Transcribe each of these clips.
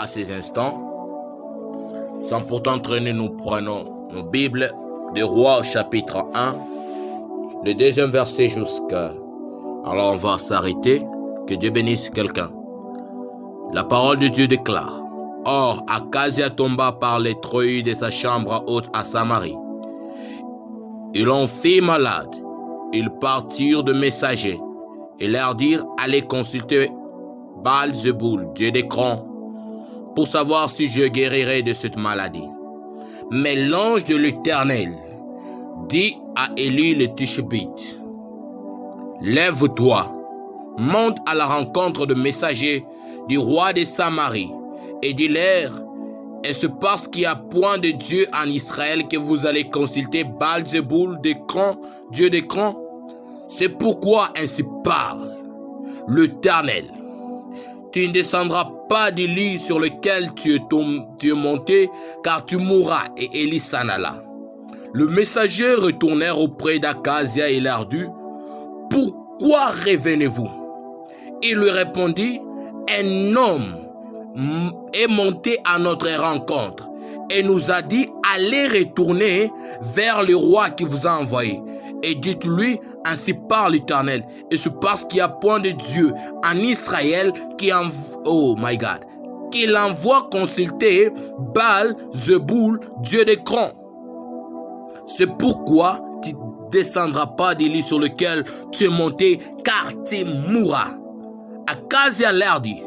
à ces instants. Sans pourtant traîner, nous prenons nos Bibles de Rois chapitre 1, le deuxième verset jusqu'à... Alors on va s'arrêter, que Dieu bénisse quelqu'un. La parole de Dieu déclare: Or, Akazia tomba par les treuils de sa chambre haute à Samarie. Ils l'ont fait malade. Ils partirent de messagers et leur dirent: Allez consulter Baal-Zeboul, dieu d'Écran, pour savoir si je guérirai de cette maladie. Mais l'ange de l'Éternel dit à Élie le Tishbite: Lève-toi, monte à la rencontre de messagers du roi de Samarie et dis-leur: Est-ce parce qu'il n'y a point de Dieu en Israël que vous allez consulter Baal-Zeboul d'Écran, dieu d'Écran? C'est pourquoi ainsi parle l'Éternel: Tu ne descendras pas du lit sur lequel tu es monté, car tu mourras. Et Élie s'en alla. Le messager retournèrent auprès d'Akazia et leur dit: Pourquoi revenez-vous? Il lui répondit: Un homme est monté à notre rencontre et nous a dit: Allez retourner vers le roi qui vous a envoyé. Et dites-lui: Ainsi parle l'Éternel. Et c'est parce qu'il n'y a point de Dieu en Israël qu'il envoie consulter Baal-Zeboul, dieu d'Écran. C'est pourquoi tu ne descendras pas du lit sur lequel tu es monté, car tu mourras. Akazia leur dit: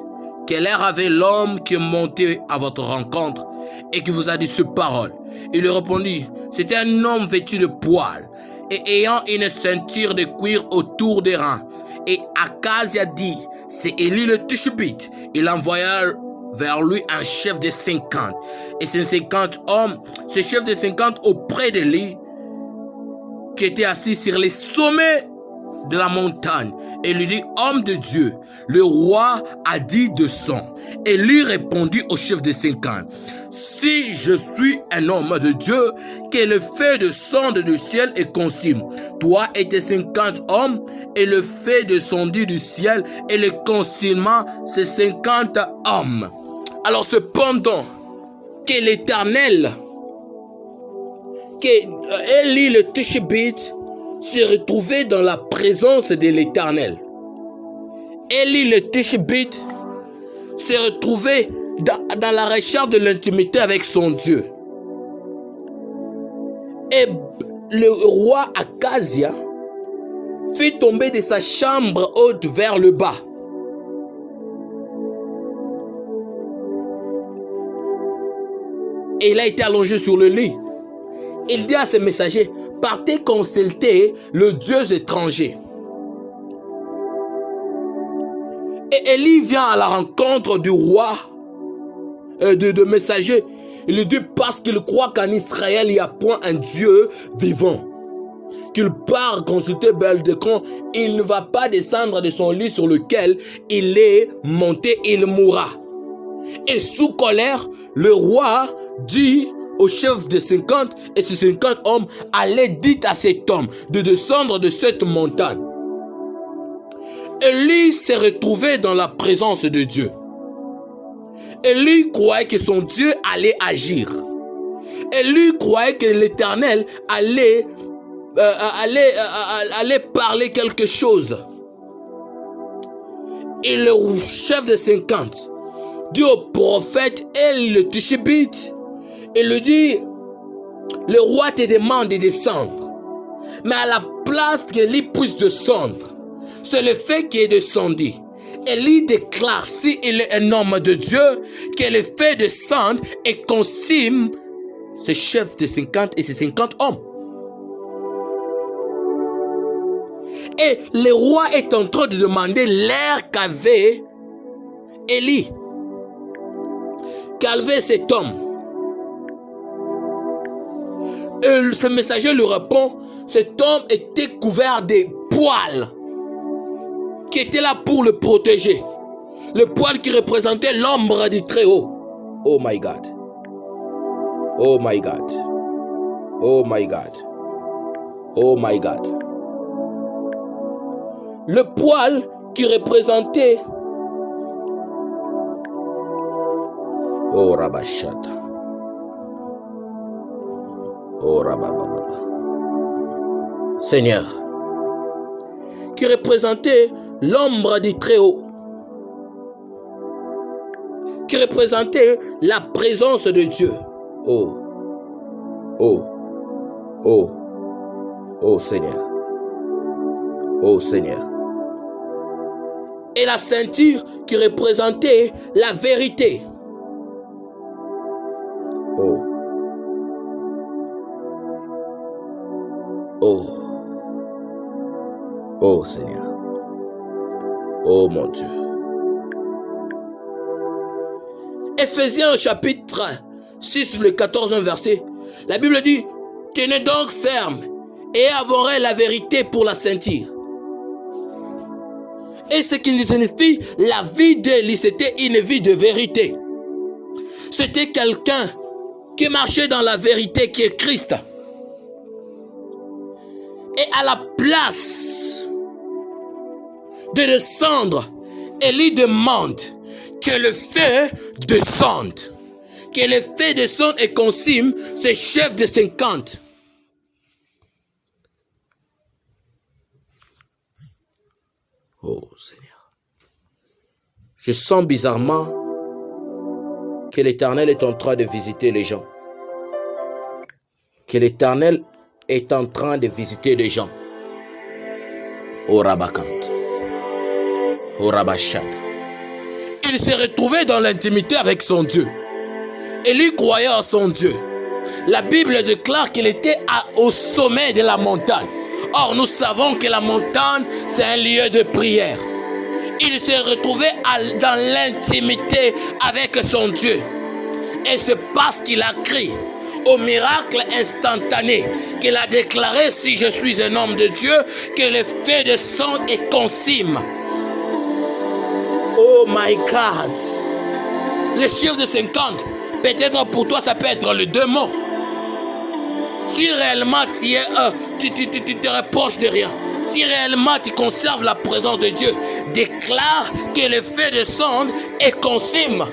Quel air avait l'homme qui est monté à votre rencontre et qui vous a dit ces paroles? Il lui répondit: C'était un homme vêtu de poils et ayant une ceinture de cuir autour des reins. Et Akazia dit: C'est Élie le Tishbite. Il envoya vers lui un chef de 50. Et ces 50 hommes, ce chef de 50 auprès de lui, qui était assis sur les sommets de la montagne, et lui dit: Homme de Dieu, le roi a dit descends. Et lui répondit au chef des 50: Si je suis un homme de Dieu, que le feu descende du ciel et consume toi et tes 50 hommes, et le feu descendit du ciel et le consumement ces 50 hommes. Alors cependant que l'Éternel, que Élie le Tishbite se retrouvait dans la présence de l'Éternel. Élie le Tishbite se retrouvait dans la recherche de l'intimité avec son Dieu. Et le roi Akazia fit tomber de sa chambre haute vers le bas. Et il a été allongé sur le lit. Il dit à ses messagers: Partez consulter le Dieu étranger. Et Élie vient à la rencontre du roi, de messager. Il lui dit: parce qu'il croit qu'en Israël, il n'y a point un Dieu vivant. Qu'il part consulter Baal-Zeboul, il ne va pas descendre de son lit sur lequel il est monté, il mourra. Et sous colère, le roi dit au chef de 50 et ses 50 hommes: Allez, dites à cet homme de descendre de cette montagne. Élie s'est retrouvé dans la présence de Dieu. Élie croyait que son Dieu allait agir. Élie croyait que l'Éternel allait parler quelque chose. Et le chef de 50 dit au prophète Élie le Tishbite, il lui dit: Le roi te demande de descendre. Mais à la place qu'Élie puisse descendre, c'est le fait qu'il est descendu. Élie déclare, si il est un homme de Dieu, que le fait descende et consume ce chef de 50 et ses 50 hommes. Et le roi est en train de demander l'air qu'avait Élie, qu'avait cet homme. Et ce messager lui répond: cet homme était couvert de poils qui étaient là pour le protéger. Le poil qui représentait l'ombre du Très-Haut. Oh my God. Oh my God. Oh my God. Oh my God. Le poil qui représentait Oh Rabashata. Oh Rabababa. Seigneur, qui représentait l'ombre du Très-Haut, qui représentait la présence de Dieu. Oh, oh, oh, oh Seigneur, oh Seigneur. Et la ceinture qui représentait la vérité. Oh, oh, oh Seigneur, oh mon Dieu. Éphésiens chapitre 6, le 14e verset, la Bible dit, tenez donc ferme et avouez la vérité pour la ceinture. Et ce qui signifie, la vie d'Élie, c'était une vie de vérité. C'était quelqu'un qui marchait dans la vérité qui est Christ. Et à la place de descendre, Élie demande que le feu descende. Que le feu descende et consume ces chefs de 50. Oh Seigneur. Je sens bizarrement que l'Éternel est en train de visiter les gens. Que l'Éternel est en train de visiter les gens. Oh Rabakant. Oh Rabachat. Il s'est retrouvé dans l'intimité avec son Dieu. Et lui croyait en son Dieu. La Bible déclare qu'il était au sommet de la montagne. Or, nous savons que la montagne, c'est un lieu de prière. Il s'est retrouvé dans l'intimité avec son Dieu. Et c'est parce qu'il a crié au miracle instantané qu'il a déclaré, si je suis un homme de Dieu, que le feu descend et consume. Oh my God. Le chiffre de 50, peut-être pour toi, ça peut être le démon. Si réellement tu te reproches de rien, si réellement tu conserves la présence de Dieu, déclare que le feu descende et consume.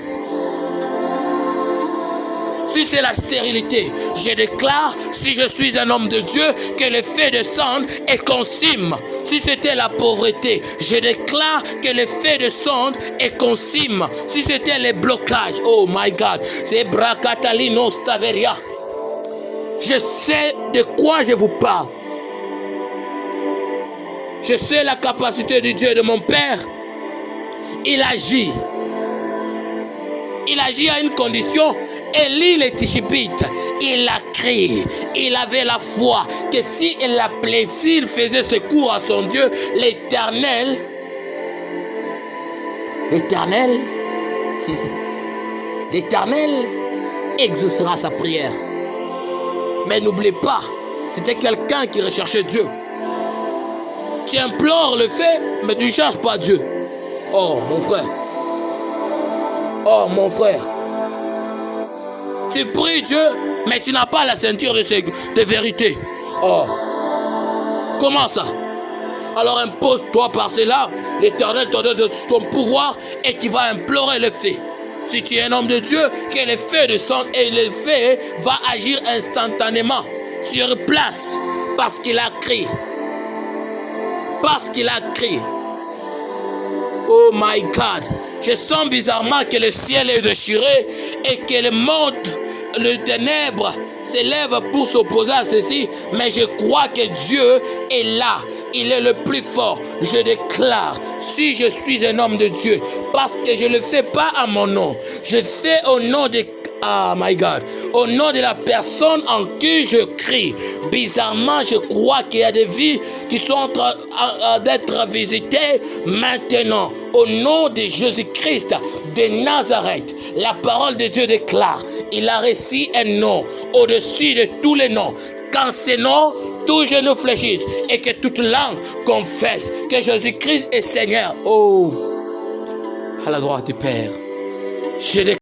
Si c'est la stérilité, je déclare, si je suis un homme de Dieu, que le feu descende et consume. Si c'était la pauvreté, je déclare que le feu descende et consume. Si c'était les blocages, oh my God, c'est Bracatalinos Taveria. Je sais de quoi je vous parle. Je sais la capacité de Dieu de mon Père. Il agit. Il agit à une condition. Élie le Tishbite, il a crié. Il avait la foi que si il l'appelait, s'il faisait secours à son Dieu, l'Éternel exaucera sa prière. Mais n'oublie pas, c'était quelqu'un qui recherchait Dieu. Tu implores le fait, mais tu ne cherches pas Dieu. Oh mon frère. Oh mon frère. Tu pries Dieu, mais tu n'as pas la ceinture de vérité. Oh. Comment ça? Alors impose-toi par cela, l'Éternel te donne ton pouvoir et tu vas implorer le fait. Si tu es un homme de Dieu, que le feu descende et le feu va agir instantanément sur place parce qu'il a crié. Parce qu'il a crié. Oh my God. Je sens bizarrement que le ciel est déchiré et que le monde, le ténèbre s'élève pour s'opposer à ceci. Mais je crois que Dieu est là. Il est le plus fort. Je déclare, si je suis un homme de Dieu, parce que je ne le fais pas à mon nom, je fais au nom de... Ah my God, au nom de la personne en qui je crie. Bizarrement, je crois qu'il y a des vies qui sont en train d'être visitées maintenant. Au nom de Jésus-Christ de Nazareth, la parole de Dieu déclare, il a reçu un nom au-dessus de tous les noms. Quand ce nom, tout genou fléchisse et que toute langue confesse que Jésus-Christ est Seigneur. Oh, à la droite du Père, je déclare